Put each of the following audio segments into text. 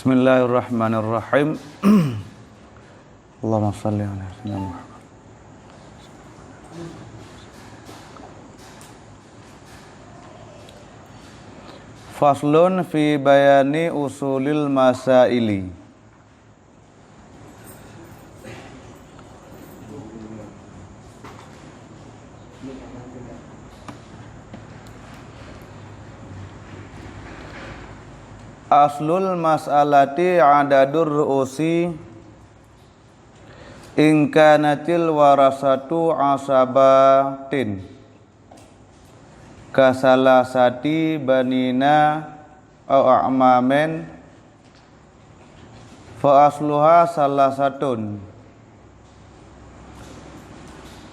Bismillahirrahmanirrahim. Allahumma shalli ala sayyidina Muhammad. Faslun fi bayani usulil masaili. Aslul mas'alati adadur ru'usi in kanatil warasatu asabatin kasalasati banina au a'mamen fa asluha salasatun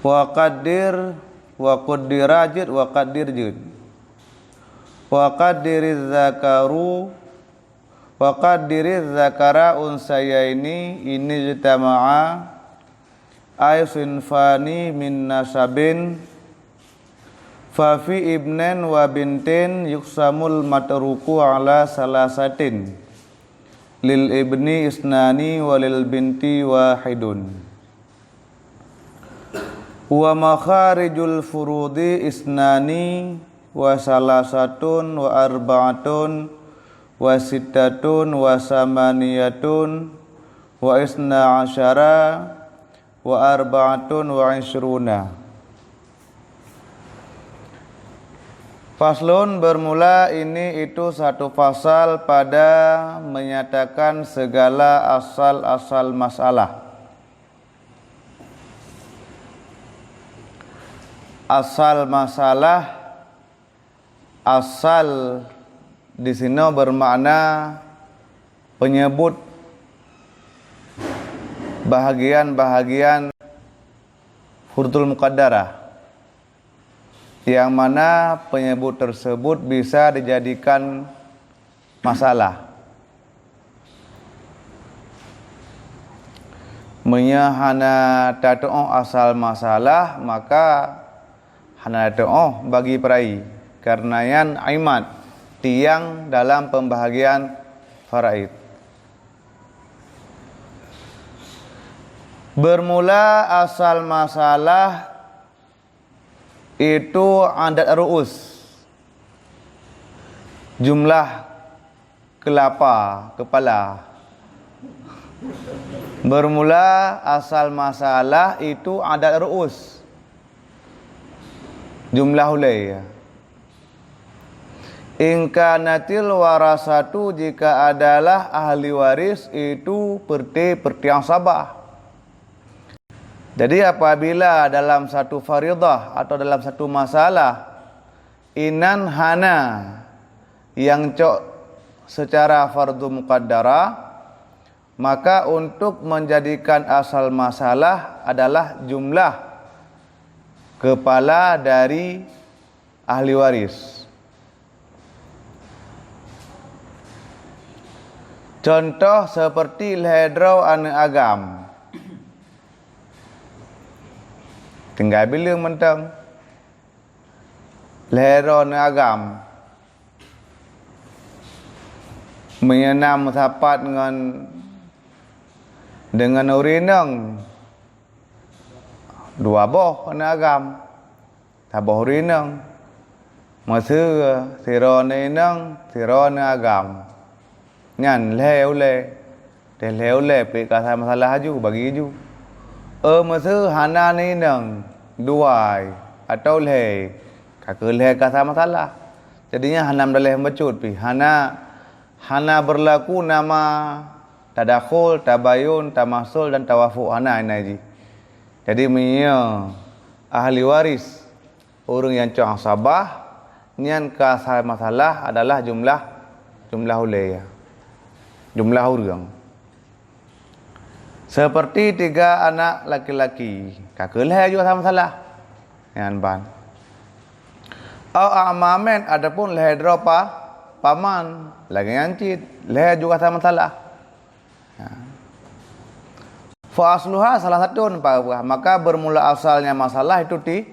wa qaddir wa qaddirajid wa qaddirjid wa qaddiriz zakaru wa qaddiriz zakara unsayaini ini jitama'a ay sinfani min nasabin fa fi ibnen wa bintin yuksamul matruku ala salasatin lil ibni isnani walil binti wahidun wa makharijul furudi isnani wa salasatun wa arba'atun wa sittatun wa samaniyatun wa isna asyara wa arba'atun wa ishruna. Faslun bermula ini itu satu pasal pada menyatakan segala asal-asal masalah. Asal masalah, asal di sini bermakna penyebut bahagian-bahagian huruful muqaddarah, yang mana penyebut tersebut bisa dijadikan masalah. Menyahana tato'oh asal masalah, maka hana tato'oh bagi perai karena yang aimat tiang dalam pembahagian faraid. Bermula asal masalah itu adat ru'us, jumlah kepala. Bermula asal masalah itu adat ru'us, jumlah hulai. Ingkanatil warasatu, jika adalah ahli waris itu perti yang sabah. Jadi apabila dalam satu faridah atau dalam satu masalah inan hana yang cok secara fardu muqaddara, maka untuk menjadikan asal masalah adalah jumlah kepala dari ahli waris. Contoh seperti lehedrau ane agam. Tinggal bilang mentang lehedrau ane agam. Menyenam sapat dengan urinang. Dua boh ane agam. Taboh urinang. Masa siro ane inang, siro ane agam. Nyan leo le pe kasa masalah ju bagi ju masa hana ni nang duai atau le kakek le kasa masalah, jadinya hanam daleh mecut pi hana berlaku nama tadakhul, tabayun, tamasul dan tawafu hana ini. Jadi punya ahli waris orang yang cang sabah nyan kasa masalah adalah jumlah hulaya, jumlah orang. Seperti 3 anak laki-laki, kakek leh juga sama salah. Yang ban. Au amamen, adapun leh dropa paman, lagi ngancit, leh juga sama salah. Fa asluha salah satu, maka bermula asalnya masalah itu 3.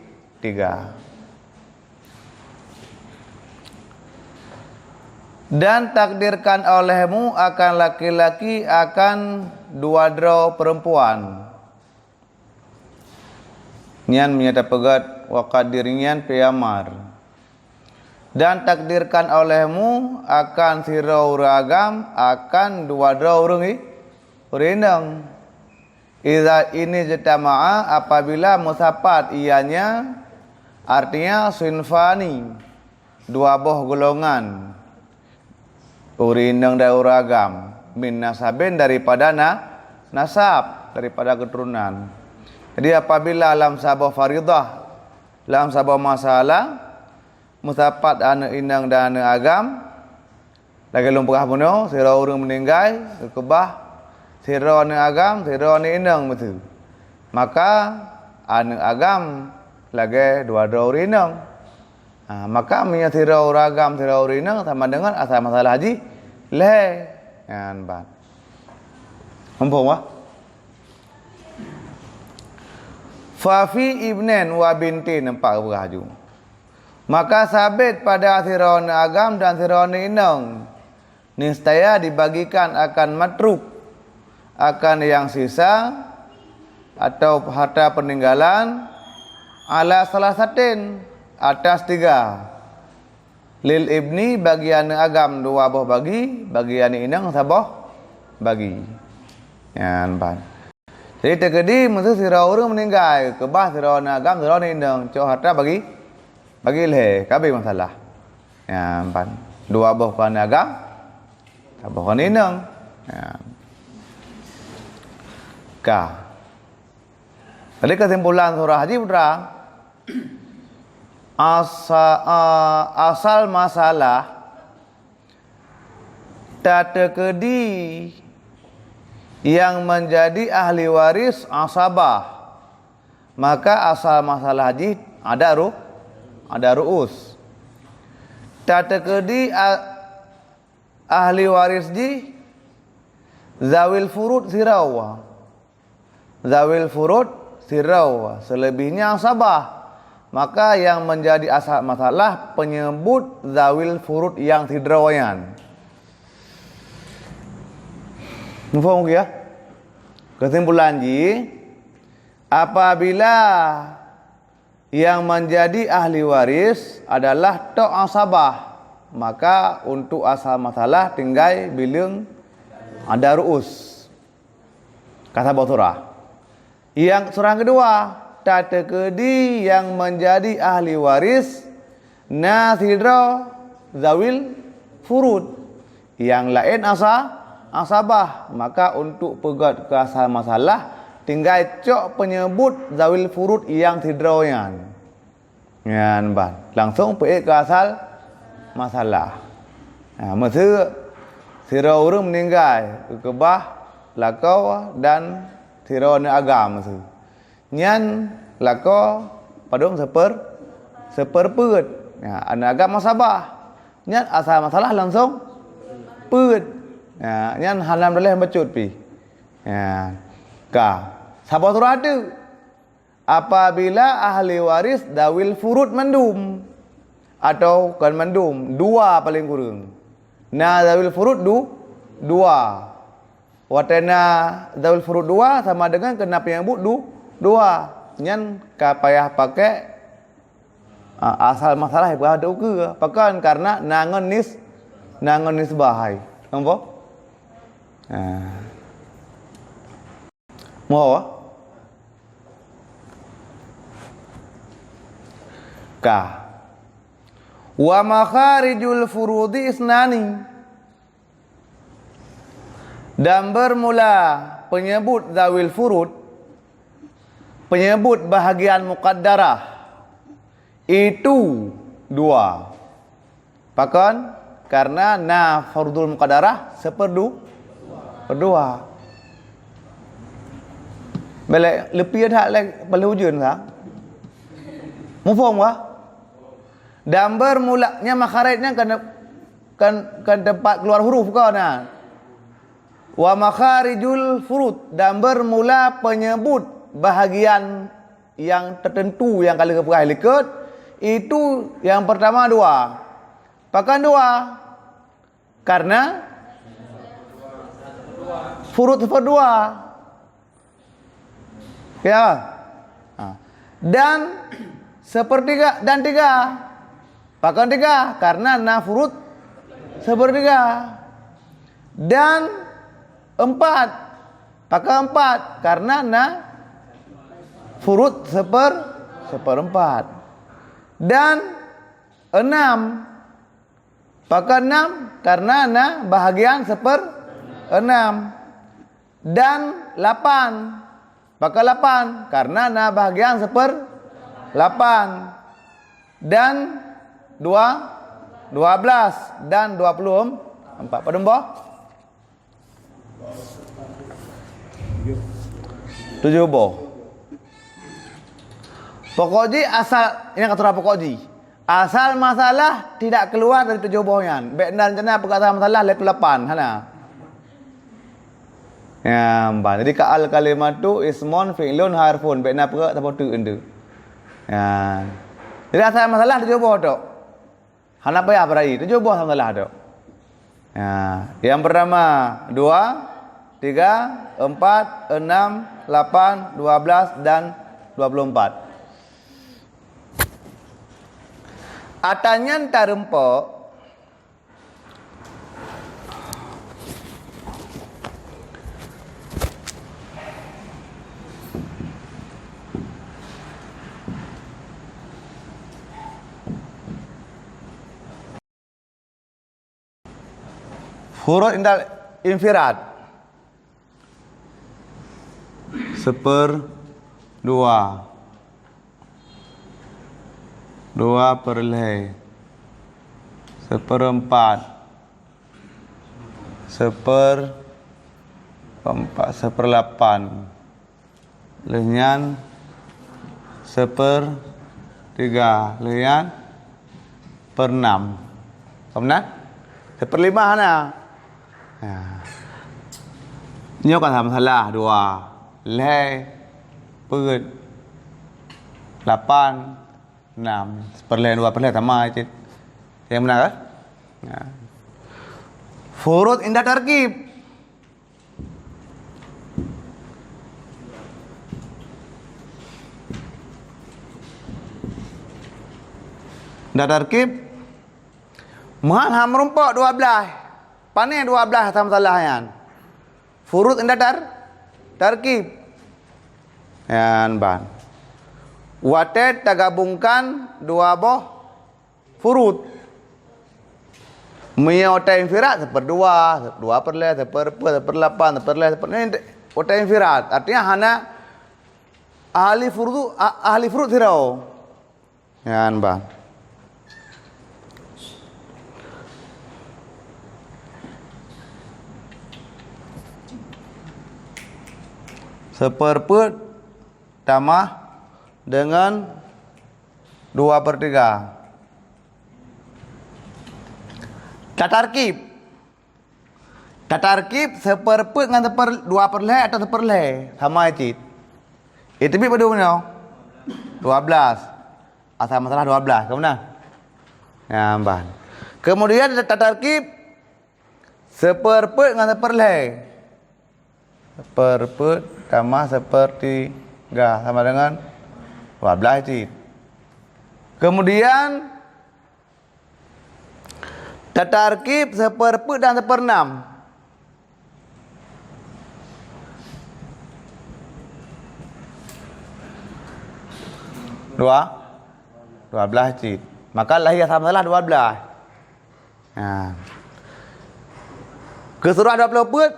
Dan takdirkan olehmu akan laki-laki akan dua draw perempuan. Nyan menyata pegat waqadirnyan piyamar. Dan takdirkan olehmu akan sirau ragam akan dua draw rinang. Iza ini jetama'a apabila musapat ianya artinya sinfani dua boh golongan urinang dan uragam min nasabin daripada nasab daripada keturunan. Jadi apabila alam sabah faridah alam sabah masalah musapat ane inang dan ane agam lagi lumpah puno sira urang meninggal kebah sira ane agam sira ane inang betul. Maka ane agam lagi dua urinang. Maka punya sirau ragam sirau rinang sama dengan asal masalah haji leh kan ban mumpung wah fa fi ibnen wa binti nampak beraju maka sabit pada sirau agam dan sirau inang niscaya dibagikan akan matruk akan yang sisa atau harta peninggalan ala salah satin atas tiga lil ibni bagian agam dua boh bagian inang sabah bagi yan ban. Jadi terkedi mesti sira urang meninggal kebah sira agam sira inang cok harta bagi le kabeh masalah yan ban dua boh kan agam sabah kan inang yan ka. Jadi kesimpulan surah haji putra asal masalah tatekedi yang menjadi ahli waris asabah, maka asal masalah haji ada ru'us. Tatekedi ahli waris di zawil furud sirawa, zawil furud sirawa, selebihnya asabah. Maka yang menjadi asal masalah penyebut zawil furud yang tidrawayan. Mufaham ya? Kesimpulan ji, apabila yang menjadi ahli waris adalah tok asabah, maka untuk asal masalah tinggal bilang ada ru'us. Kata Baturah. Yang surah kedua, tatekedi yang menjadi ahli waris nasidra zawil furud yang lain asabah, maka untuk pegat ke asal masalah tinggal cok penyebut zawil furud yang tidroyan yan ban langsung pergi ke asal masalah. Masa sira urang meninggal kebah lakau dan sira ne agam masa nyan lako padung seperput anak agama sabah nyan asal masalah langsung put nyan halam daleh becut pi ka sabah turadu apabila ahli waris dawil furud mendum atau kan mendum dua paling kurang dawil furud dua watena dawil furud dua sama dengan kena penyebut dua nyan kapayah pakai asal masalah berada ke pakan karena nangon nisbahai nampak mau ka wa makharijul furudi isnani dan bermula penyebut zawil furud penyebut bahagian muqaddarah itu dua. Pakan karena fardul muqaddarah seperdua. Balik lebih dah lagi perlu ujian sah. Mufaham wah? Dan bermulanya makharijnya kan tempat keluar huruf kau nah. Wa makharijul furud dan bermula penyebut bahagian yang tertentu yang kali keperai liket itu yang pertama dua. Pakan dua Karena furud seperdua. Ya. Dan sepertiga dan tiga. Pakai tiga karena na furud sepertiga. Dan empat pakai empat karena na furud seperempat. Dan enam pakai enam karena na bahagian enam. Dan 8 pakai 8 karena na bahagian 8. Dan 12 dan 24. Pada mbah 7 boh. Pokokji asal ini kata pokokji. Asal masalah tidak keluar dari 7 bohnya. Baik dan jana perkataan masalah level 8 hana. Ya, mbak. Jadi ka al kalimatu ismun fi'lun harfun. Baik na perka apa tu ende. Ya. Jadi asal masalah 7 boh tu. Hana payah berai 7 boh masalah tu. Ya, yang pertama 2, 3, 4, 6, 8, 12 dan 24. Atanyan tarempo huruf indal infirad 1/2 2/4 1/4 1/8 lenyan 1/3 lenyan 1/6 kemudian 1/5 na. Ya. Nhớ còn làm salah 2 le put 8 6 1/2 2/2 sama aja. Yang benar kan? Ya. Furud indah tarkib. Indah tarkib. Mahan ham rumpok 12. Pane 12 sama salahan. Furud indah tarkib. Yan ban. Watet tergabungkan 2 boh furud. Mia otai infirat 1/2, 2/2, 1/8, 1/8. Otai infirat artinya hana ahli furud hirau. Yan ban. Seperempat tambah dengan 2/3. Tatarkib. Tatarkib seperempat dengan 2/2 atau 1/2 sama aja. Itu bi pada mana? 12. Asal masalah 12, kemudian. Ya, mbah. Kemudian tatarkib seperempat dengan 1/2. Seperempat tambah 1/3 sama dengan 12 cit. Kemudian tatarkib 1/4 dan 1/6. 12 cit. Maka lahir sama lah 12. Nah. Keseluruhan 20 put.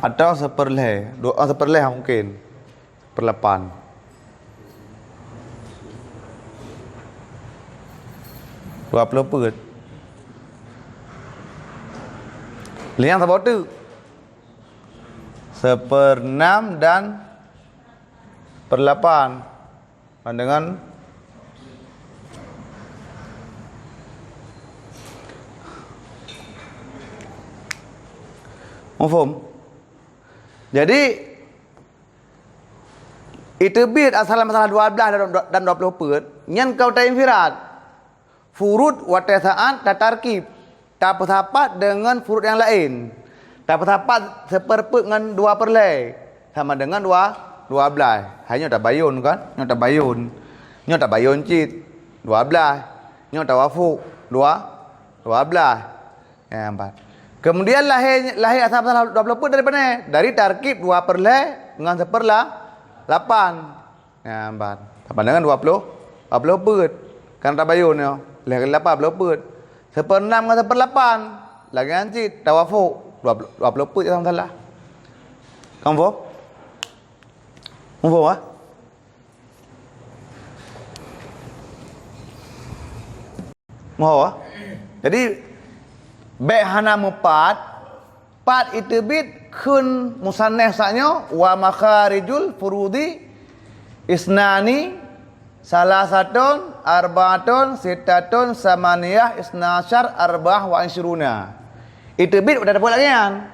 Atau 1/2. 1/2 mungkin. 1/8. 20 put. Liang sama tu. 1/6 dan 1/8 dengan mafhum. Jadi itibit asal masalah 12 dan 20 put nyan kau ta infirad. Furud wa tasa'at tatarkib. Tak bersahabat dengan furud yang lain. Tak bersahabat seperput dengan 2 perlay. Sama dengan 12. Hanya tak bayun kan? Nyo tak bayun. Nyo tak bayun cit 12. Nyo tak wafu 12. Ya, 4. Kemudian lahir asal masalah 20 put dari mana? Dari tarkib 2 perlay dengan 1/8. Ya, 4. Sama dengan 20 put. Kan tak bayun yo. Lahir 8 put. 1/6 dengan 1/8. Lagi nanti tawafu 20 put jangan salah. Kamu faham? Kamu faham ah? Mau ah? Jadi baik hana mupat pat itibit kun musannah saknya wa makharijul furudi isnani salasatun arbaatun sitatun samaniyah isnasyar arba'ah wa isyruna. Itibit udah dapat lagi kan?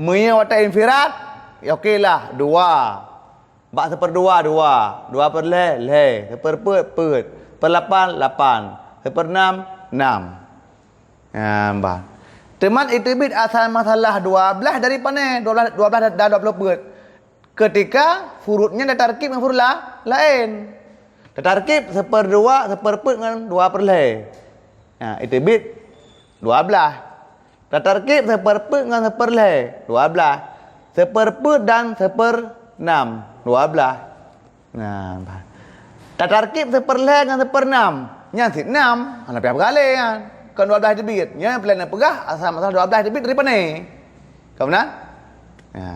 Munya wata infirad ya okeylah 2. Bak 1/2 2. 2 per le 1/8 8 1/6 6. Ya, mbak. Teman itibit asal masalah 12 dari mana? 12 dan 20 put. Ketika furudnya ada tarkib dengan furud lain. Tarkib 1/2 1/8 dengan 2 perlay. Ya, itibit 12. Tarkib 1/8 dengan 1 perlay 12. 1/8 dan 1/6 12. Nah, tarkib 1 perlay dengan 1/6. Nya 6, ana berapa kali kan? Kan 12 itibit. Nya plan pegah asal masalah 12 itibit dari mana? Kamu nak? Ya.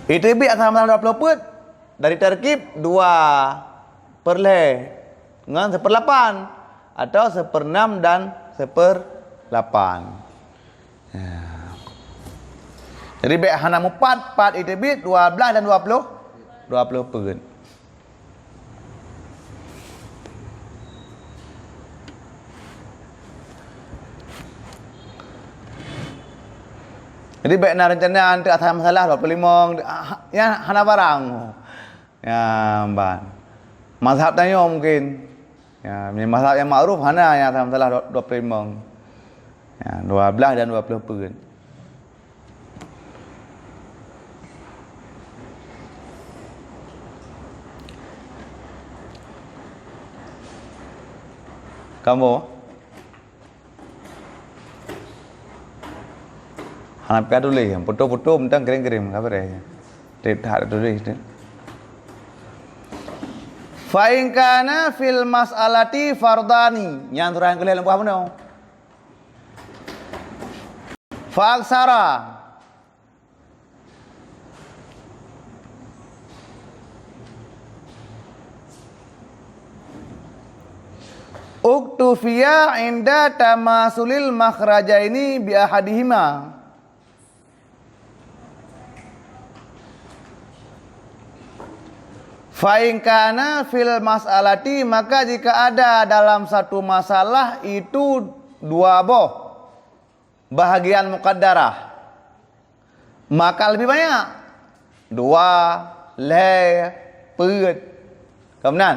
Itibit asal masalah 20 put dari tarkib 2 perlay dengan 1/8 atau 1/6 dan 1/8. Ya. Jadi baik hana mupat 4 itibit 12 dan 20 put. Jadi baik nak rencana untuk asal masalah 25 ya hana barang. Ya, ban. Mazhab tanya mungkin. Ya, mazhab yang ma'ruf hana yang asal masalah 25. Ya, 12 dan 20 pun. Kamu Hanap ka tulis, putus-putus mentang kering-kering apa dia? Tidak tulis. Fa in kana fil mas'alati fardani, yang turang kelih lembu apa no? Fa aksara uktufiya inda tamasulil makhrajaini bi ahadihima. Fa'ingkana fil mas'alati, maka jika ada dalam satu masalah itu 2 bahagian muqaddarah, maka lebih banyak 2 put. Kemudian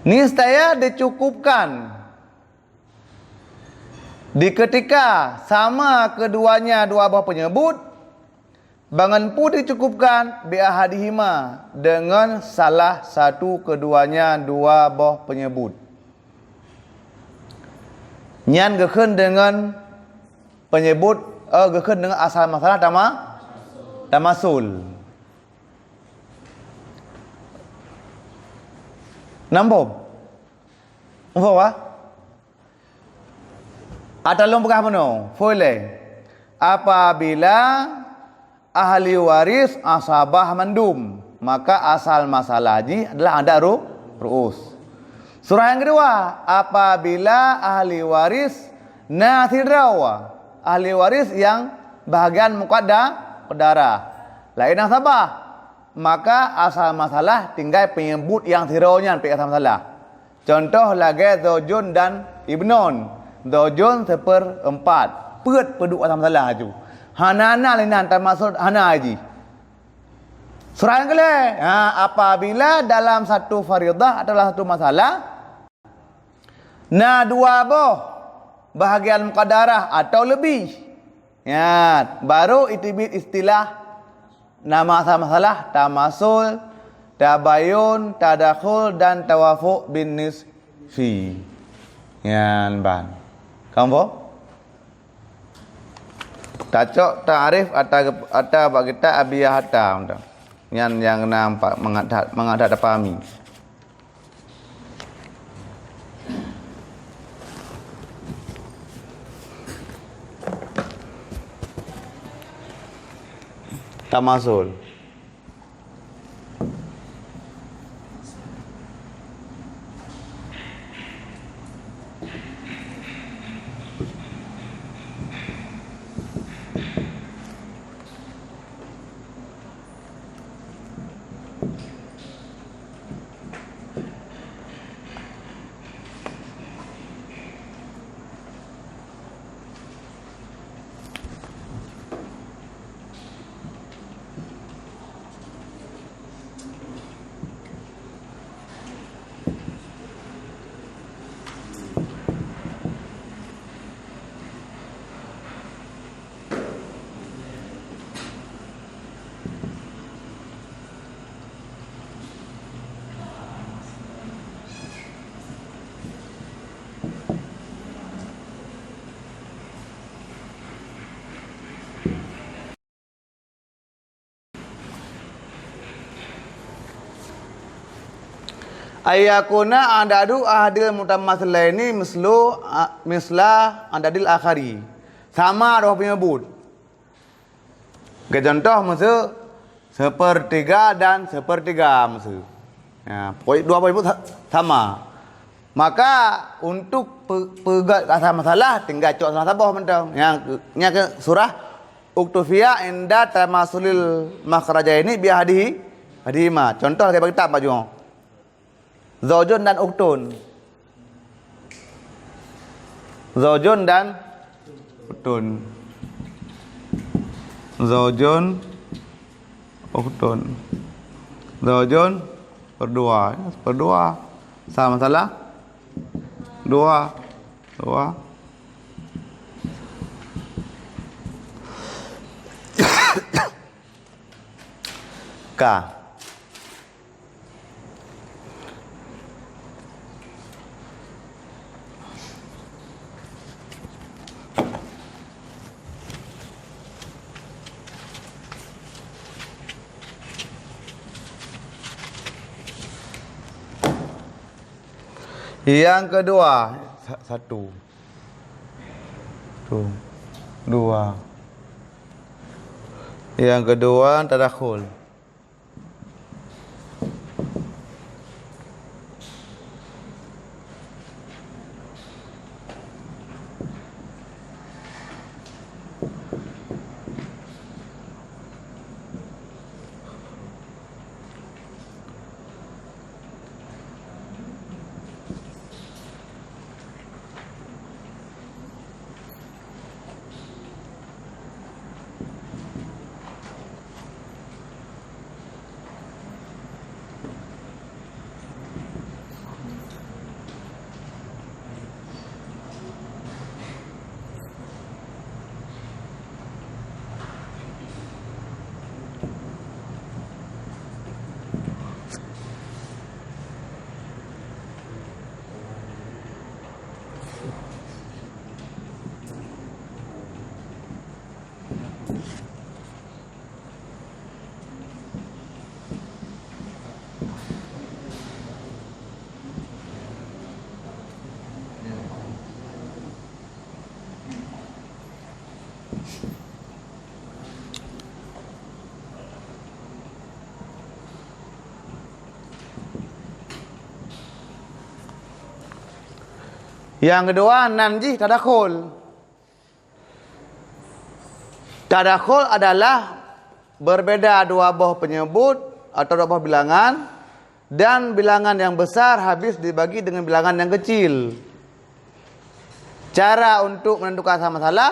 niscaya dicukupkan di ketika sama keduanya 2 buah penyebut. Bangan pun dicukupkan bi'ahadihima dengan salah satu keduanya 2 buah penyebut. Nyan gekhen dengan penyebut gekhen dengan asal masalah tamasul. Nampak? Nampak? Atalong pegah mano? Boleh. Apabila ahli waris asabah mandum, maka asal masalah haji adalah ada ru'us. Surah yang kedua, apabila ahli waris nathidrawa, ahli waris yang bahagian muqaddara, lain asabah, maka asal masalah tinggal penyebut yang tiraunya asal masalah. Contoh lagi zaujun dan ibnun. Zaujun 1/4, Peut peduk asam masalah tu. Hana linan termasuk hana haji. Surah yang kelih. Apabila dalam satu faridah adalah satu masalah. Dua boh bahagian muqaddarah atau lebih. Ya, baru itu istilah nama asal masalah tamasul, tabayun, tadakhul dan tawafuq bin nisfi. Yan ban. Kamu? Tacok ta'rif atau bagi kita abiyah hatam. Yang nampak menghadap pahami. Tamasul. Ayakuna adadu ahadil mutamathilaini misla adadil akhari. Sama roh penyebut. Contoh masa sepertiga dan sepertiga masa. Ya, dua penyebut sama. Maka untuk pegat asal masalah tinggal cok salah sabah mentang. Yang ke surah Uktufia inda tamasulil makhrajaini bi hadihima. Contoh kita bagi tak maju. Zaujun dan uktun. Zaujun dan uktun. Zaujun, uktun. Zaujun berdua. Berdua. Sama masalah? Dua. K. Yang kedua, satu, dua. Yang kedua tadakhul. Yang kedua, nanjih tadakhul. Tadakhul adalah berbeda dua buah penyebut atau dua buah bilangan, dan bilangan yang besar habis dibagi dengan bilangan yang kecil. Cara untuk menentukan asal masalah,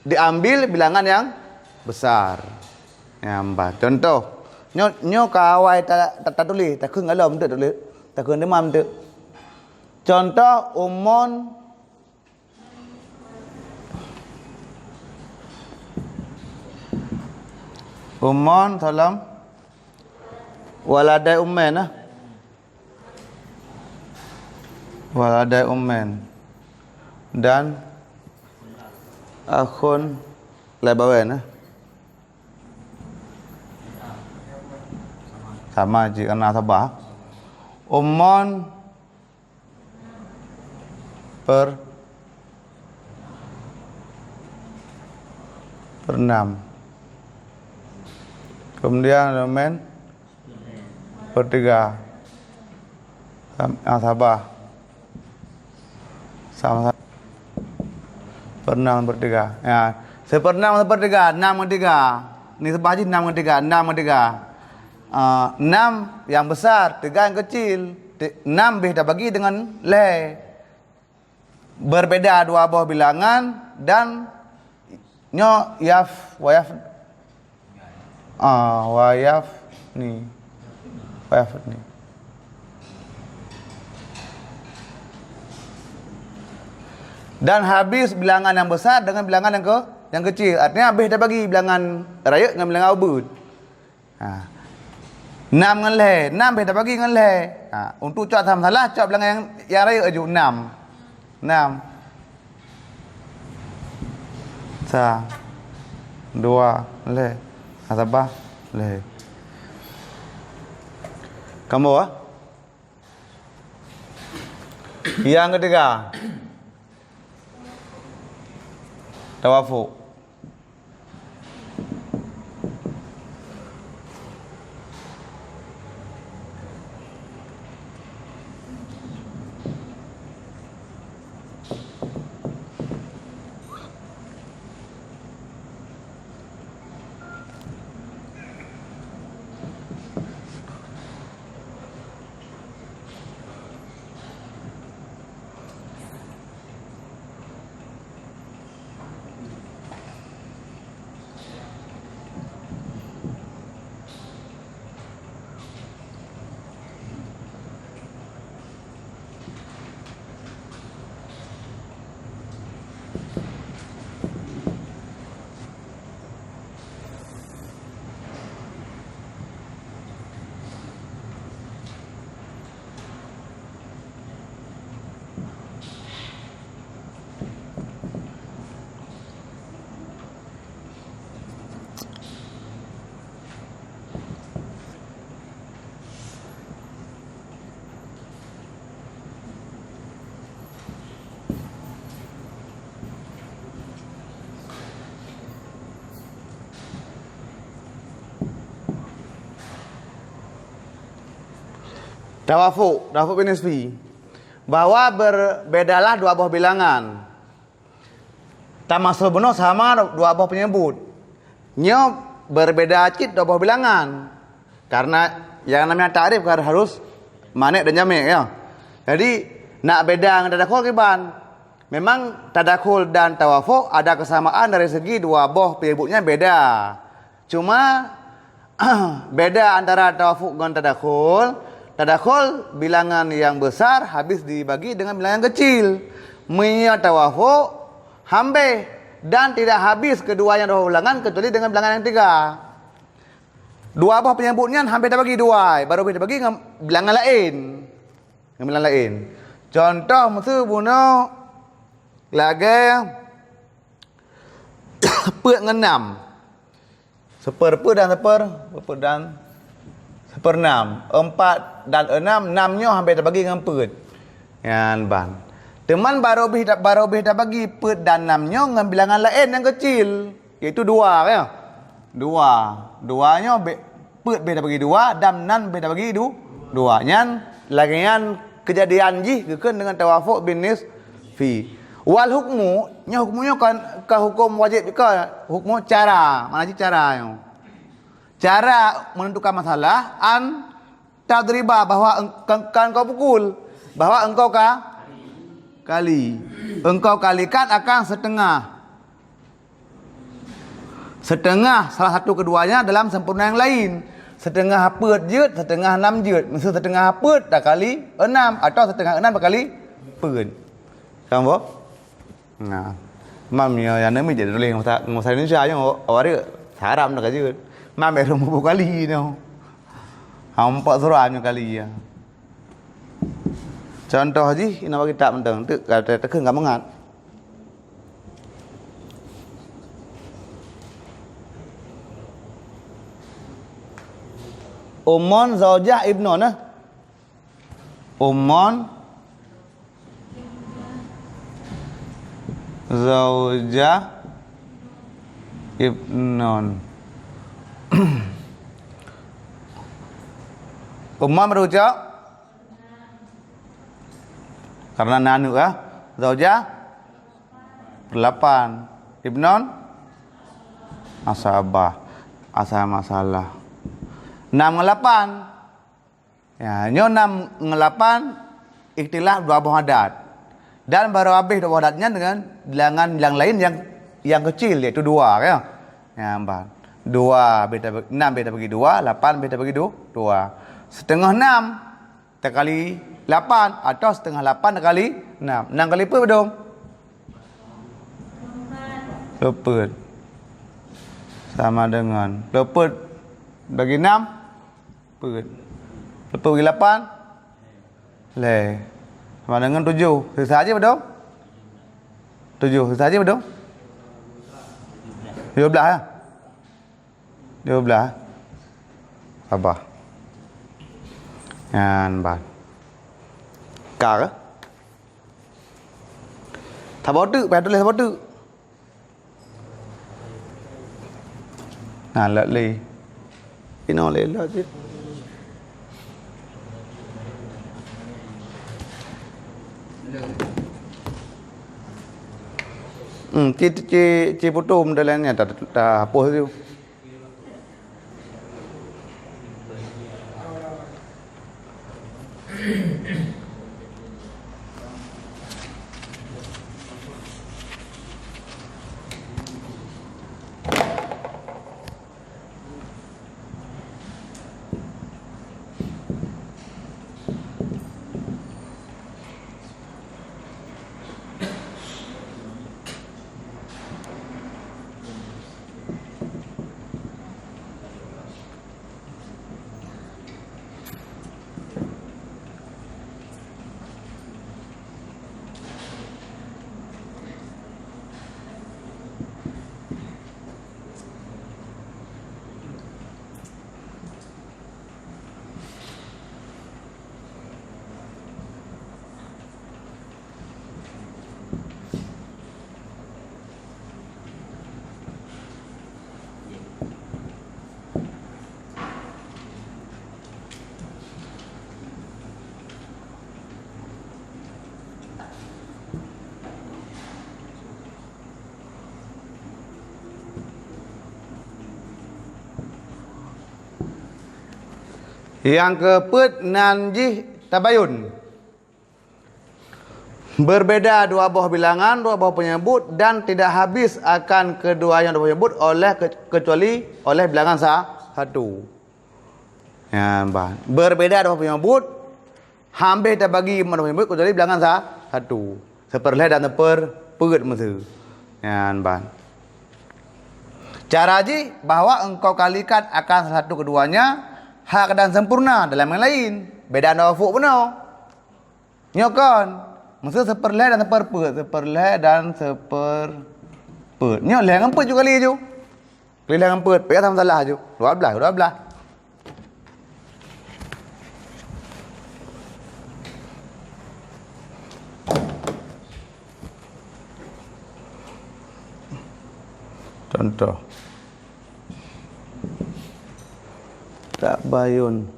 diambil bilangan yang besar. Yang contoh, nyo kawai tak tulis, tak keung alam tu tulis, tak keung demam tu. Contoh umon salam waladai ummen lah. Waladai ummen dan akhun lebawen lah. Sama je kena sabah. Umon per 6. Kemudian domain per 3. Sabah sama per 6 per 3. Ya, 1/6 per 3, 6 per 3. Ni sebab je 6 per 3, 6 per 3. 6 yang besar, 3 yang kecil. 6 kita bagi dengan le. Berbeda dua buah bilangan dan nyo wayaf ni. Dan habis bilangan yang besar dengan bilangan yang kecil. Artinya habis dah bagi bilangan raya dengan bilangan ubud. 6 dengan le, 6 habis dah bagi dengan le. Untuk cak sama salah, cak bilangan yang raya aja 6. 6 sa 2 le sabah le kamu yang ketiga tawafuk. Tawafuk bin nisbi. Bahwa berbedalah dua buah bilangan. Tamasul benar sama dua buah penyebut. Nyo berbeda cit dua buah bilangan. Karena yang namanya ta'rif harus manik dan jamik ya. Jadi nak beda dengan tadakhul kiban. Memang tadakhul dan tawafuk ada kesamaan dari segi dua buah penyebutnya beda. Cuma beda antara tawafuk dengan tadakhul. Tadakhul bilangan yang besar habis dibagi dengan bilangan yang kecil. Menyo tawafuk hambe dan tidak habis keduanya dua bilangan kecuali dengan bilangan yang 3. Dua buah penyebutnya hampir dah bagi 2, baru kita bagi dengan bilangan lain. Dengan bilangan lain. Contoh mesti buno lagi per dengan 6. Seper dan 1/6. 4 dan 6, 6-nya hampir dah bagi dengan per. Yan ban. Teman baru dah bagi per dan 6-nya dengan bilangan lain yang kecil, iaitu 2 ya. 2-nya per dah bagi 2 dan 6 dah bagi 2. Nyan lagian kejadian ji kekeun dengan tawafuk bin nisfi. Wal hukmunya kan ke hukum wajib ke hukum cara. Mana sih caranya? Cara menentukan masalah tadriba bahwa engkau pukul, bahwa engkau kali. Engkau kalikan akan setengah. Setengah salah satu keduanya dalam sempurna yang lain. Setengah pet jut, setengah 6 jut. Maksud setengah pet dah kali 6 atau setengah 6 berkali pet. Faham tak? Nah. Mam ya yang ni jadi boleh ngomong Indonesia je awak dia haram dah kajut. Mam baru mau kali ni. Hampak suruh kali ya. Contoh je, nak bagi tak mentang. Tu kata tekeng enggak mengat. Ummun zaujah ibnu nah. Ummun zaujah ibnun. Ummun merujuk karena nanu zaujah 8 ibnun asabah asal masalah 6 ngelapan. Ya, nyo 6 ngelapan ikhtilaf dua buah adat. Dan baru habis dua buah adatnya dengan bilangan yang lain yang kecil yaitu 2 ya. Ya, 4. 2 beta 6 beta bagi 2, 8 beta bagi 2. Setengah 6 terkali 8 atau setengah 8 terkali 6. 6 kali apa bedom? 4. Sama dengan 4 bagi 6 pet. 4 bagi 8 le. Sama dengan 7. Sisa aja betul? 7 sisa aja betul? 12 ya? 12. Apa? Yan ban. Cả thả bó tự bè tôi lên thả bó tự lợi lì cái nó lên là chứ chi bố tôm đây lên nhà ta bố hiu Yang ke-4 nanjih tabayun. Berbeda dua buah bilangan, dua buah penyebut dan tidak habis akan kedua yang penyebut oleh kecuali oleh bilangan satu. Ya, bah. Berbeda dua penyebut, hampir tak bagi mana penyebut kecuali bilangan satu. Seperleh dan seperpet mesti. Ya, bah. Cara ji bahwa engkau kalikan akan salah satu keduanya hak dan sempurna dalam yang lain. Beda anda wafuk benar. Nyokon. Maksud seperleh dan seperpet. Seperleh dan seperpet. Nyok leh ngempet juga kali je. Kali leh ngempet. Pekak sama salah je. 12. Contoh. Tabayun.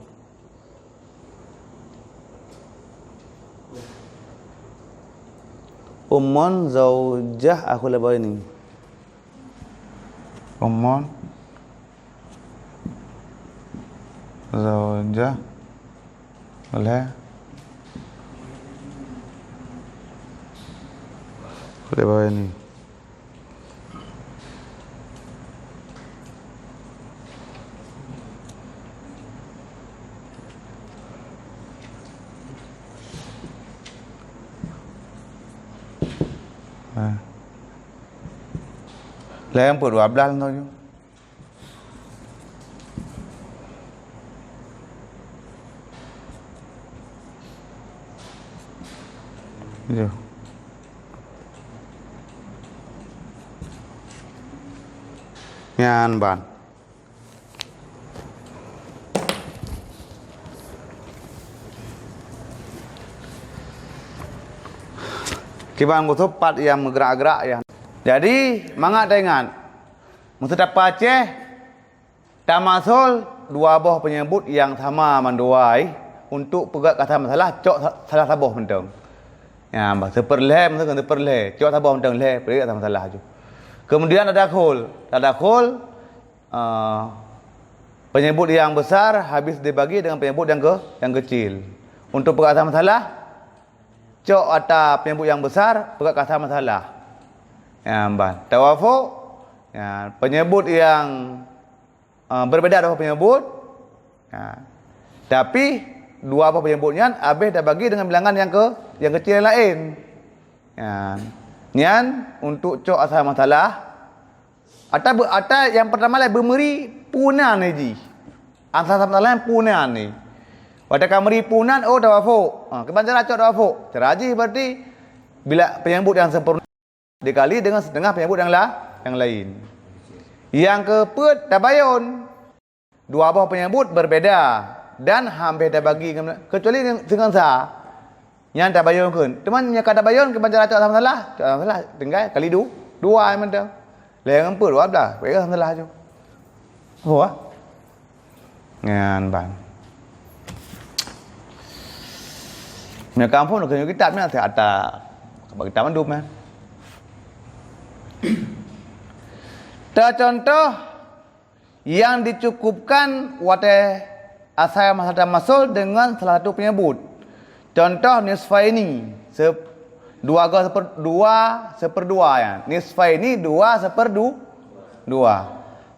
Ummun zaujah aku lebih ini. Ummun zaujah oleh aku lebih ini. Lah yang 12 tu je. Itu. Nyan ban. Kiban kutupat yang bergerak-gerak ya. Jadi, mangak dengan mesti dapat Aceh tamasul dua buah penyebut yang sama manduai untuk pegat kata masalah cok salah sabuh mentang. Ya, seperle mesti kena seperle, cok sabuh mentang le pegat kata masalah tu. Kemudian ada khul. Penyebut yang besar habis dibagi dengan penyebut yang kecil. Untuk pegat kata masalah cok atas penyebut yang besar pegat kata masalah. Ya, tawafuq ya, penyebut yang berbeda dengan penyebut ya. Tapi dua apa penyebutnya habis dah bagi dengan bilangan yang kecil yang lain ya. Nian untuk cok asal masalah atau yang pertama lah bermeri punan ni asal masalah punan ni pada kameri punan tawafuq kebanyakan cok tawafuq teraji berarti bila penyebut yang sempurna dikali dengan setengah penyebut yang lain. Yang keempat tabayun. Dua buah penyebut berbeda dan hampir dah bagi kecuali dengan sa. Yang tabayun kan. Teman yang kata tabayun kebanyakan cak salah tinggal kali dua yang mentang. Yang keempat 12 bagi salah tu. Oh. Ngan ban. Nya kampung nak kena kitab ni ada bagi taman dum kan. Contoh yang dicukupkan wate asal masalah masul dengan salah satu penyebut. Contoh nisfaini dua seperdua ya. Nisfaini 2/2.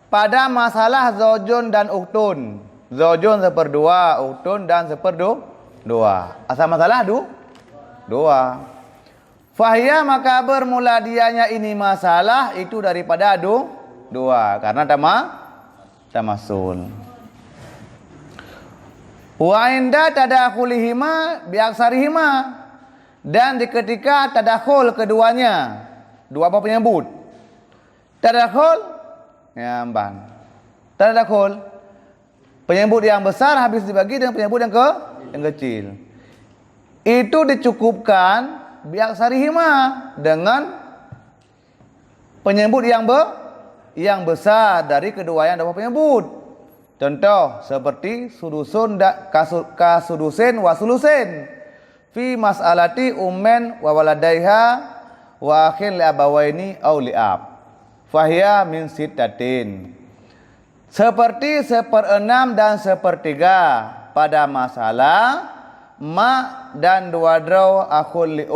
Pada masalah zaujun dan uktun. Zaujun 1/2, uktun dan 1/2. Asal masalah 2. Fahya maka bermula dianya ini masalah itu daripada dua karena tamasul. Wa inda tadakhulihima biaksarihima dan di ketika tadakhul keduanya dua apa penyebut. Tadakhul ya ban. Tadakhul penyebut yang besar habis dibagi dengan penyebut yang kecil. Itu dicukupkan biaksarihima dengan penyebut yang besar dari kedua yang dapat penyebut. Contoh seperti sudusun kasudusin wa sulusin fi mas'alati ummen wa waladaiha wa akhil li abawaini aw li ab fahiya min sittatin. Seperti 1/6 dan 1/3 pada masalah mak dan dua draw akhul li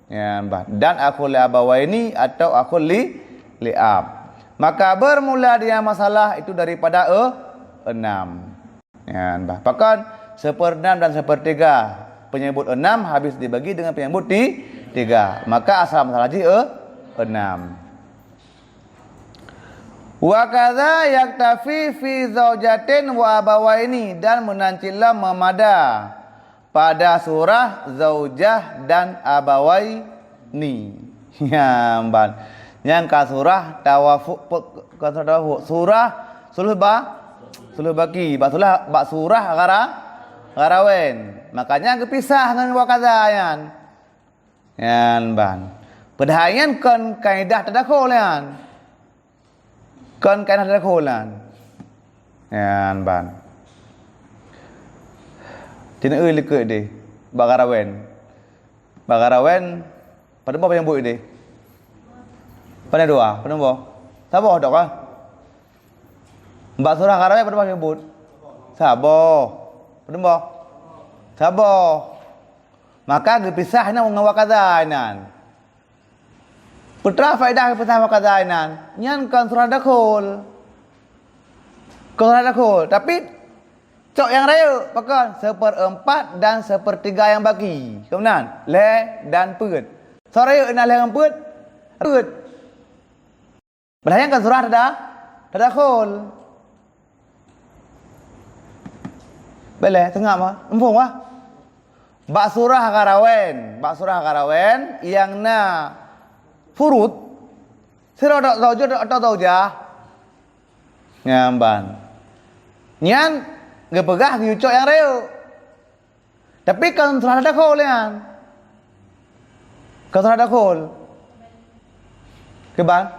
ya, dan akhul li abawaini atau akhul li ab. Maka bermula dia masalah itu daripada 6 ya, bahkan 1/6 dan 1/3 penyebut 6 habis dibagi dengan penyebut 3 maka asal masalah ji 6. Wa kadza yaktafi fi zaujatin wa abawaini dan menancilah memada pada surah zaujah dan abawaini. Ya, ban. Yang ka surah tawafuq surah suluh baki, surah garawen. Makanya kepisah dengan wakazayan. Yan ban. Pedahayan kon kaidah tadakhul yan. Kon kaidah tadakhulan. Yan ban. Tina lekut dia. Bagarawen pada apa yang buat dia? Pada dua, pada apa? Sabar dok ah. Mbak surah garawen pada apa yang buat? Sabar. Pada apa? Sabar. Maka dipisah dengan wakazainan. Putra faedah pisah wakazainan. Nyan kan surah dakhul. Tapi cok yang raya, maka 1/4 dan 1/3 yang bagi. Kemudian, le dan put. So raya nak le dengan put. Berhayang kan surah tadakhul. Boleh tengah mah. Empung wah. Bak surah karawen yang na furud sira dak zaujah atau zaujah ngamban. Nyan ngepegah diucok yang reu. Tapi kan surah tadakhul yan. Kan surah tadakhul. Keban?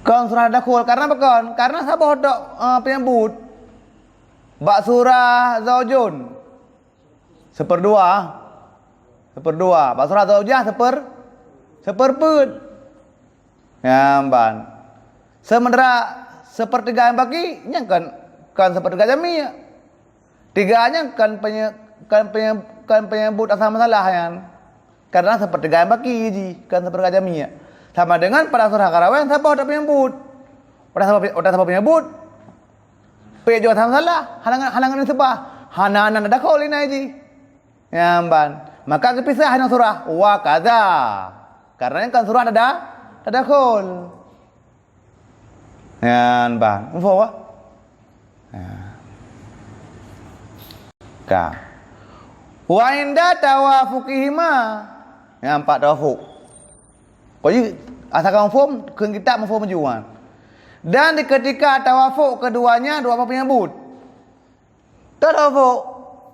Kan surah tadakhul karena apa kan? Karena sabah dak penyebut bak surah zaujun seperdua bak surah zaujah seperput ngamban sementara sepertiga yang bagi nya kan sepertiga jami tiganya kan penyebut asal masalah yan karena sepertiga yang bagi ji kan sepertiga jami sama dengan pada surah karawen siapa ada penyebut ada penyebut pejo asal masalah halangan sebah hanan ada kau lina ji ngamban maka kepisah hanya surah wa kaza karena kan surah ada tadakhul ngamban info wa ka wa inda tawafuqihima yang empat tawafuk jadi asalkan mafhum keun kita mafhum majuan dan di ketika tawafuk keduanya dua apa penyebut tawafuk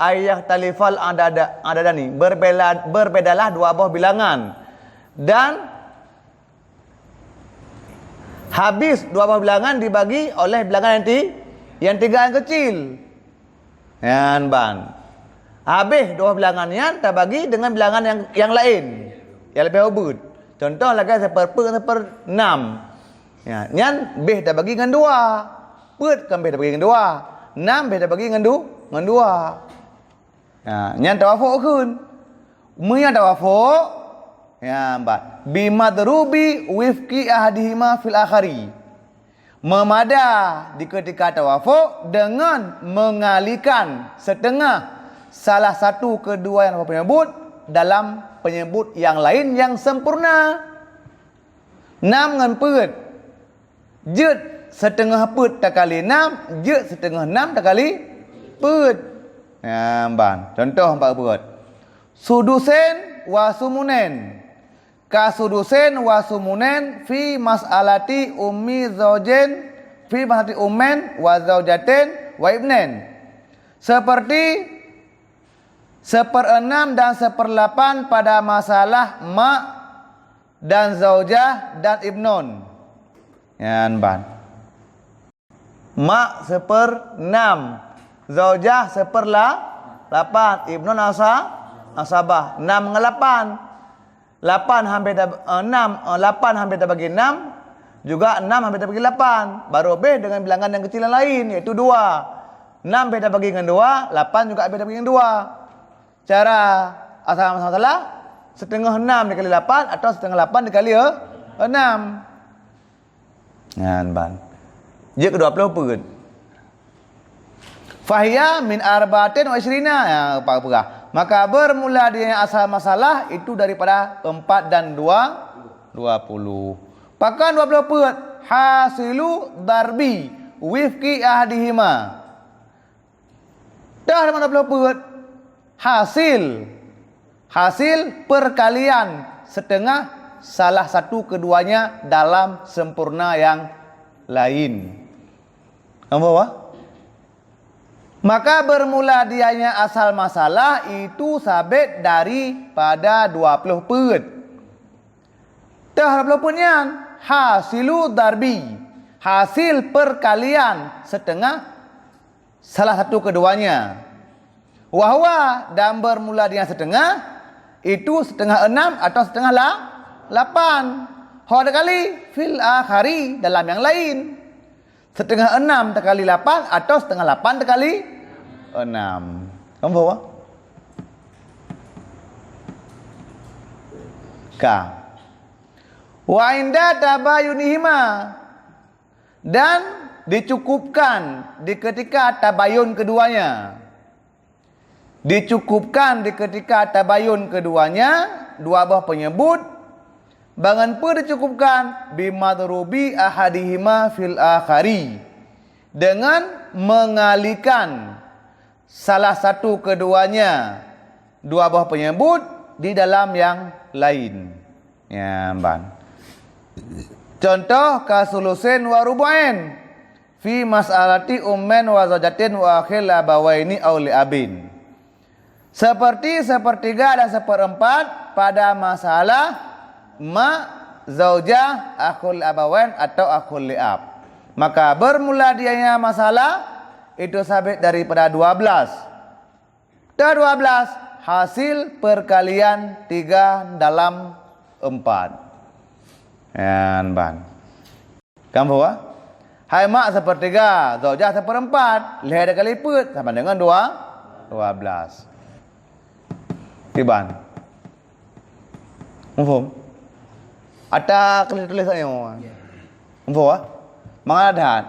ayah talifal ada ni berbedalah dua buah bilangan dan habis dua buah bilangan dibagi oleh bilangan yang tiga yang kecil yan ban habis dua bilangannya terbagi dengan bilangan yang lain yang lebih ubud contoh lagi seper-enam ya, nyan B dah bagi dengan 2. Put kan B dah bagi dengan 2. 6 B dah bagi dengan 2. Ya, nyan tawafuk kun. Munya tawafuk ya, empat. Bimadrubi wifqi ahadihima fil akhari. Memada di ketika tawafuk dengan mengalihkan setengah salah satu kedua yang penyebut dalam penyebut yang lain yang sempurna. 6 dengan put jut setengah put tak kali 6 jut setengah 6 tak kali put ban contoh empat put sudusen wa sumunen ka sudusen wa sumunen fi mas'alati ummi zaujen fi mas'alati ummen wa zaujaten wa ibnen seperti 1/6 dan 1/8 pada masalah mak dan zaujah dan ibnon yan ban mak 1/6 zaujah 1/8 ibnu asabah 6 dengan 8 hampir 6 8 hampir bagi 6 juga 6 hampir bagi 8 baru B dengan bilangan yang kecil yang lain yaitu 2 6 beda bagi dengan 2 8 juga beda bagi dengan 2 cara asal masalah setengah 6 dikali 8 atau setengah 8 dikali 6 Ngan ban. Dia ke-20 pun. Fahiya min arba'atin wa isrina ya apa-apa. Maka bermula dia asal masalah itu daripada 4 dan 2 20. Pakan 20 put hasilu darbi wifqi ahdihima. Dah ada 20 put hasil perkalian setengah salah satu keduanya dalam sempurna yang lain. Apa? Maka bermula dianya asal masalah itu sabit daripada 20 put. Dah 20 putnya hasilu darbi, hasil perkalian setengah salah satu keduanya. Wahwa dan bermula dengan setengah itu setengah 6 atau setengah 8. Hal kali fil akhari dalam yang lain. Setengah 6 terkali 8 atau setengah 8 terkali 6. Kamu bawa? Ka. Wa inda tabayunihima. Dan dicukupkan di ketika tabayun keduanya. Dicukupkan di ketika tabayun keduanya, dua buah penyebut Bangan pun dicukupkan bimadrubi ahadihima fil akhari, dengan mengalihkan salah satu keduanya, dua buah penyebut di dalam yang lain. Ya, ban. Contoh kasulusin wa rubu'in fi mas'alati ummen wa zajatin wa akhil abawaini aw li abin. Seperti sepertiga dan seperempat pada masalah mak, zaujah, akhul abawain atau akhul li'ab. Maka bermula dianya masalah itu sabit daripada 12. Dah 12 hasil perkalian 3 dalam 4. Yan ban. Kamu apa? Hai mak sepertiga, zaujah seperempat, lihat kali lipat sama dengan 12. Tiban. Mufhum? Ada tulis saya. Mufhum ah? Mengadat.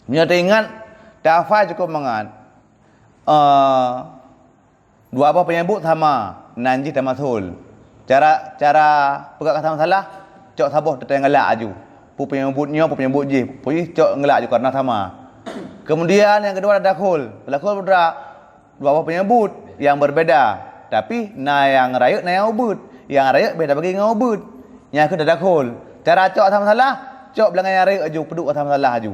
Nyata ingat, dah hafal cukup mengat. Dua apa penyebut sama, nanji dan masul. Cara pegang kata masalah, cok saboh tetap ngelak aju. Pu penyebutnya, pu penyebut je. Pu cok ngelak aju karena sama. Kemudian yang kedua ada dakhul. Dakhul berdak dua apa penyebut yang berbeda. Tapi yang rayuk yang ubud. Yang rayuk beda bagi dengan ubud. Yang kedua dakhul. Cara cok kata masalah, cok belakang yang rayuk aju, peduk kata masalah aju.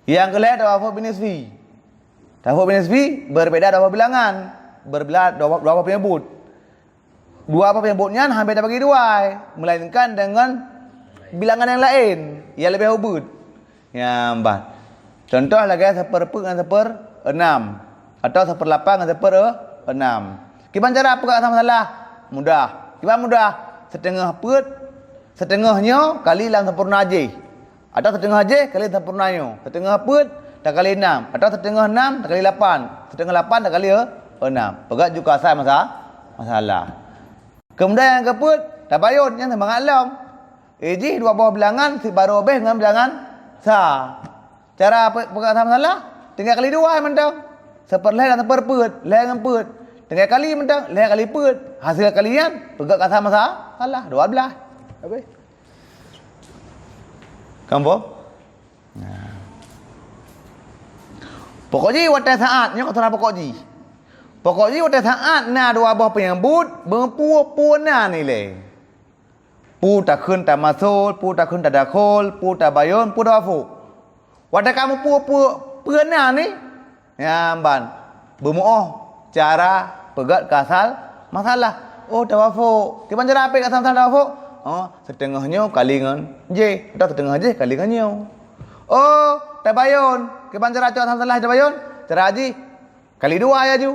Yang kelima dua apa binisfi. Dua apa binisfi berbeda dua bilangan. Berbeda dua apa penyebut. Dua apa penyebutnya hampir tak bagi dua, melainkan dengan bilangan yang lain yang lebih ubud. Ya, mbak. Contoh lagi seperempat dengan seperenam atau seperlapan dengan seperenam. Gimana cara pegang sama salah? Mudah. Gimana mudah? Setengah put, setengahnya kali lang sempurna je. Atau setengah je kali sempurnanya. Setengah put tak kali 6 atau setengah 6 tak kali 8. Setengah 8 tak kali 6. Pegang juga asal masalah. Kemudian yang keput, tabayun yang semangat alam. Ji dua buah bilangan baru habis dengan bilangan sa. Cara pegang sama salah, tinggal kali 2 mentang. Seperleh dan seperput, leh dengan put. Tinggal kali mentang, leh kali put. Hasil kalian pegang sama salah 12. Habis. Kamu? Nah. Pokoknya watai saatnya kau tahu pokoknya. Pokoknya pada saat dua buah penyebut berpua-pua nilai. Pu tak kun tak masul, pu tak kun tak dakhul, pu tak bayun, pu tak wafu. Wadah kamu pua-pua ni, ya ban. Bermu'oh cara pegat kasal masalah. Oh tak wafu. Gimana cara apa kasal tak wafu? Oh setengahnya kali dengan J. Atau setengah J kali dengan nyo. Oh tak bayun. Gimana cara cakap salah tak bayun? Cara haji kali 2 ya ju.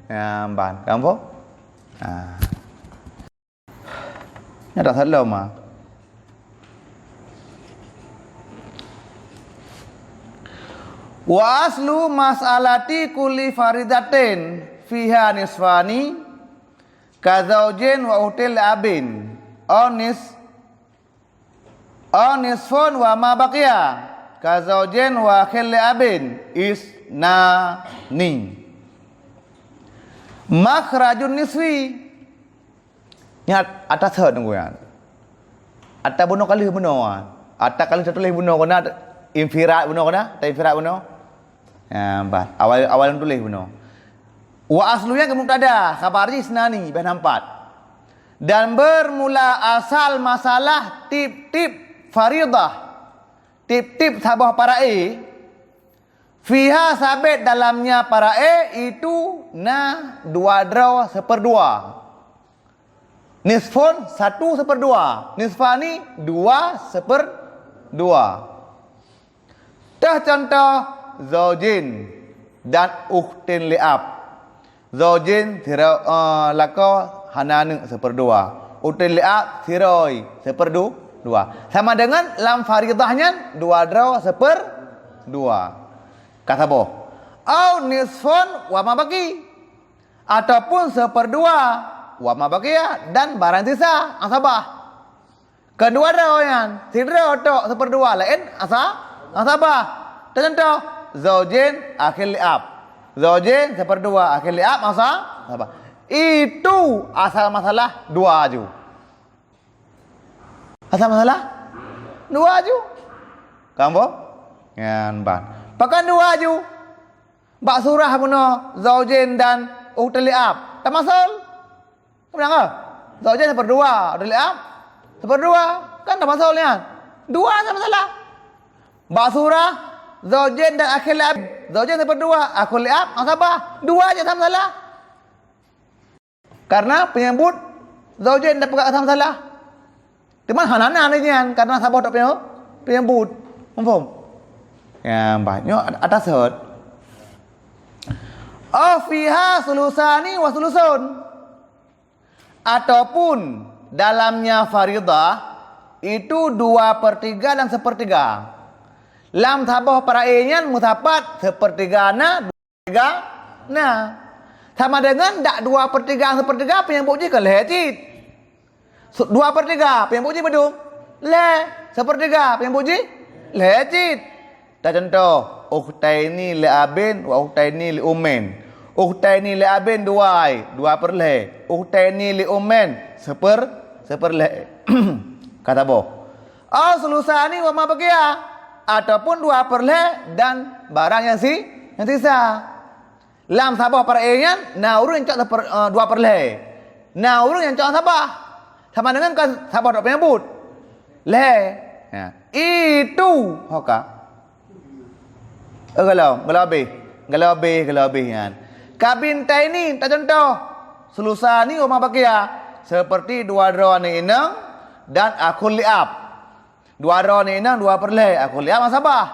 Ya, ban, kamu? Ah. Ini tak salah mah. Wa aslu mas'alati kulli faridatin fiha nisfani kazaujin wa util abin nisfun wa ma baqiya kazaujin wa khil abin isnani. Makhrajun niswi. Ingat atas herd nungguan. Atas bunuh kali bunuh. Atas kali satu lagi bunuh kena infirat bunuh kena, tak infirat bunuh. Ya, bah. Awal tulis bunuh. Wa aslunya kemubtada, khabar isnani ben 4. Dan bermula asal masalah tip-tip faridah. Tip-tip sabah para fiha sabit dalamnya para itu 2 draw 1/2. Nisfun 1/2. Nisfani 2/2. Dah contoh zaujin dan ukhtin li'ab. Zaujin lako hananu 1/2. Ukhtin li'ab siroi 1/2. Sama dengan lam faridahnya 2 draw 1/2. Kata boh. Au nisfun wa ma baqi. Ataupun 1/2 wa ma baqiya dan barang sisa asabah. Kedua drawan, si draw tok 1/2 lain asabah. Contoh zaujin akhil li'ab. Zaujin 1/2 akhil li'ab asabah. Itu asal masalah 2 aju. Asal masalah? Dua ju. Kamu? Yan ban. Pakan dua ju. Bak surah puno zaujain dan uhtaliab. Tak masal. Benar ke? Zaujain seperdua, uhtaliab seperdua. Kan tak masalnya. Dua sama masalah. Bak surah zaujain dan akhil ab. Zaujain seperdua, akhil ab, asabah. Dua aja sama masalah. Karena penyebut zaujain dapat asal masalah. Cuma hanana ni kan karena sabah tak penyebut. Faham? Ya, banyak ada sahut. Fiha sulusani wa sulusun. Ataupun dalamnya faridah itu 2/3 dan 1/3. Lam sabah paraenyan mutapat 1/3 na 2/3 na. Sama dengan dak 2/3 1/3 penyebut je ke lehcit. 2/3 penyebut je bedung. Le 1/3 penyebut je lehcit. Tak contoh ukhtaini li abin wa ukhtaini li ummin. Ukhtaini li abin 2 2/2. Ukhtaini li ummin 1/2. Kata boh. Sulusani wa ma baqiya ataupun 2/2 dan barang yang sisa. Lam sabah paraenyan na urang yang cak 2/2. Na urang yang cak sabah. Sama dengan sabah tak penyebut. Le. Ya. Itu hoka. Kalau habis kan. Kabintai ni tak contoh. Sulusani wa ma baqiya seperti dua dra ni inang dan akul liab. Dua dra ni inang 2/2 akul liab masabah.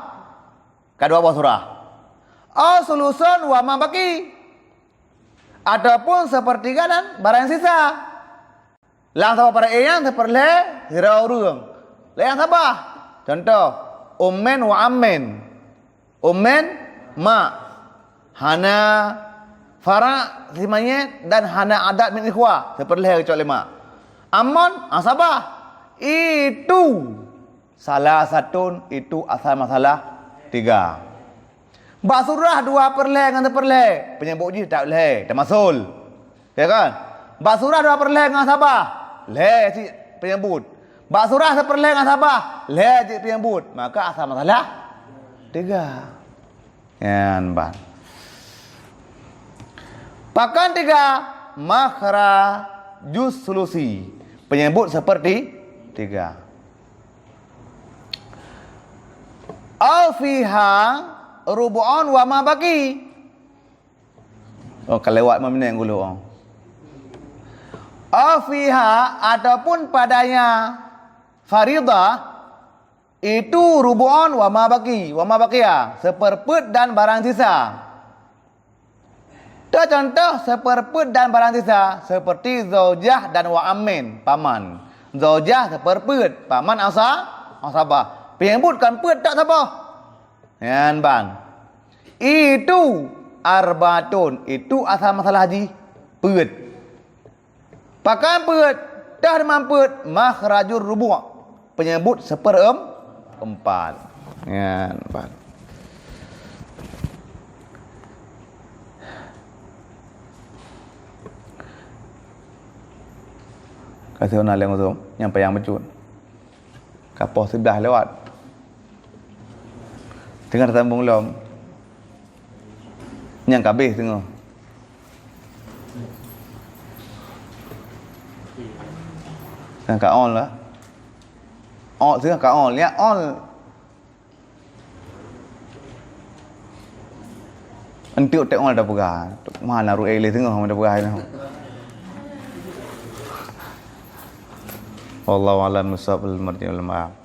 Kedua buah surah. Sulusun wa ma baqi. Ataupun 1/3 dan barang yang sisa. Lang sabah para eyang 1/2 sira urang. Yang sabah. Contoh ummen wa ammen. Ummen ma hana fara simanya dan hana adat min ikhwah 1/2 kecuali ma. Ammon asabah itu salah satu itu asal masalah 3. Bak surah 2/2 dengan 1/2 penyebut je tak boleh tak masul. Ya kan? Bak surah 2/2 dengan sabah le si penyebut. Bak surah 1/2 dengan sabah le si penyebut. Maka asal masalah 3. Yan ban. Pakan 3 makhraj juz sulusi. Penyebut seperti 3. Fiha rubu'un wa ma baqi. Kelewat meminang dulu. Fiha ataupun padanya faridah itu rubu'un wa ma baqi, wa ma baqiya, 1/4 dan barang sisa. Tak contoh 1/4 dan barang sisa seperti zaujah dan wa ammin, paman. Zaujah 1/4, paman asabah. Penyebut kan pet tak sabah. Yan ban. Itu arbatun, itu asal masalah haji. Pet. Pakan pet, dah mampet makhrajur rubu'. Penyebut 1/4. Ya, 4. Kasih orang yang tu, yang payang bercut. Kapal sebelah lewat. Tengah sambung lom. Yang kabeh tengah. Tengah ka on lah. Tengah ka on, lihat on. Entuk tek on ada pegah. Mana ru ele tengah ada pegah ni. Wallahu a'lam bishawab. Al-marji wal ma'af.